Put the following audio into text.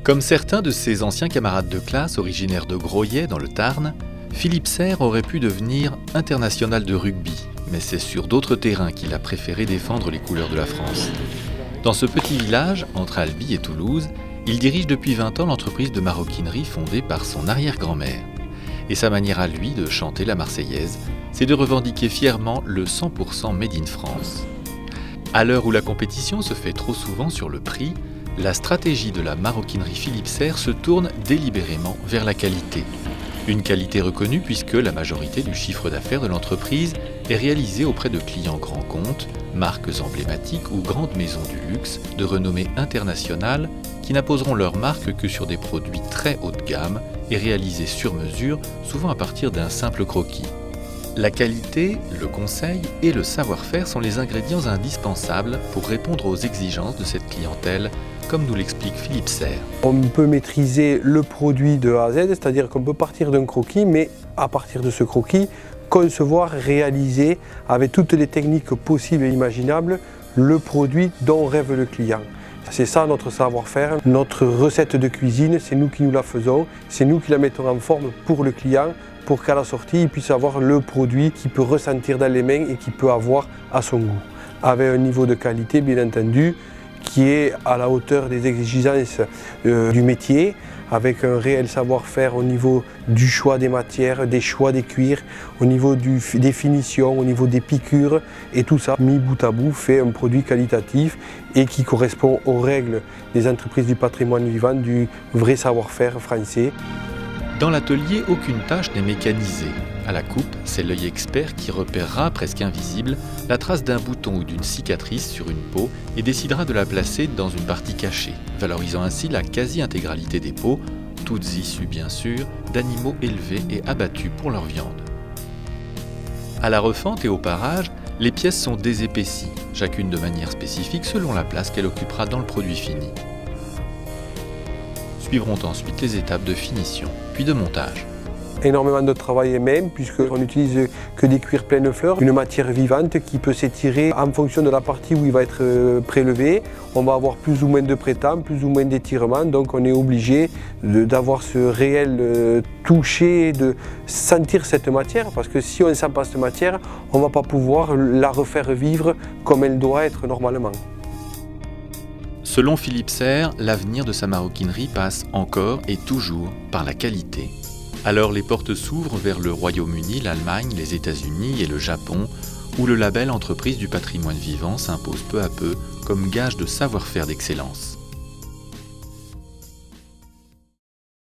Comme certains de ses anciens camarades de classe originaires de Groyet dans le Tarn, Philippe Serre aurait pu devenir international de rugby, mais c'est sur d'autres terrains qu'il a préféré défendre les couleurs de la France. Dans ce petit village, entre Albi et Toulouse, il dirige depuis 20 ans l'entreprise de maroquinerie fondée par son arrière-grand-mère. Et sa manière à lui de chanter la Marseillaise, c'est de revendiquer fièrement le 100% Made in France. À l'heure où la compétition se fait trop souvent sur le prix, la stratégie de la maroquinerie Philippe Serre se tourne délibérément vers la qualité. Une qualité reconnue puisque la majorité du chiffre d'affaires de l'entreprise est réalisée auprès de clients grands comptes, marques emblématiques ou grandes maisons du luxe de renommée internationale qui n'apposeront leur marque que sur des produits très haut de gamme et réalisés sur mesure, souvent à partir d'un simple croquis. La qualité, le conseil et le savoir-faire sont les ingrédients indispensables pour répondre aux exigences de cette clientèle, comme nous l'explique Philippe Serre. On peut maîtriser le produit de A à Z, c'est-à-dire qu'on peut partir d'un croquis, mais à partir de ce croquis, concevoir, réaliser avec toutes les techniques possibles et imaginables le produit dont rêve le client. C'est ça notre savoir-faire, notre recette de cuisine, c'est nous qui nous la faisons, c'est nous qui la mettons en forme pour le client, pour qu'à la sortie, il puisse avoir le produit qu'il peut ressentir dans les mains et qu'il peut avoir à son goût. Avec un niveau de qualité, bien entendu, qui est à la hauteur des exigences du métier, avec un réel savoir-faire au niveau du choix des matières, des choix des cuirs, au niveau des finitions, au niveau des piqûres, et tout ça, mis bout à bout, fait un produit qualitatif et qui correspond aux règles des entreprises du patrimoine vivant, du vrai savoir-faire français. Dans l'atelier, aucune tâche n'est mécanisée. À la coupe, c'est l'œil expert qui repérera, presque invisible, la trace d'un bouton ou d'une cicatrice sur une peau et décidera de la placer dans une partie cachée, valorisant ainsi la quasi-intégralité des peaux, toutes issues bien sûr d'animaux élevés et abattus pour leur viande. À la refente et au parage, les pièces sont désépaissies, chacune de manière spécifique selon la place qu'elle occupera dans le produit fini. Suivront ensuite les étapes de finition, puis de montage. Énormément de travail même, puisqu'on n'utilise que des cuirs pleines fleurs, une matière vivante qui peut s'étirer en fonction de la partie où il va être prélevé. On va avoir plus ou moins de prêt-temps, plus ou moins d'étirement, donc on est obligé d'avoir ce réel toucher, de sentir cette matière, parce que si on ne sent pas cette matière, on ne va pas pouvoir la refaire vivre comme elle doit être normalement. Selon Philippe Serre, l'avenir de sa maroquinerie passe encore et toujours par la qualité. Alors les portes s'ouvrent vers le Royaume-Uni, l'Allemagne, les États-Unis et le Japon, où le label Entreprise du patrimoine vivant s'impose peu à peu comme gage de savoir-faire d'excellence.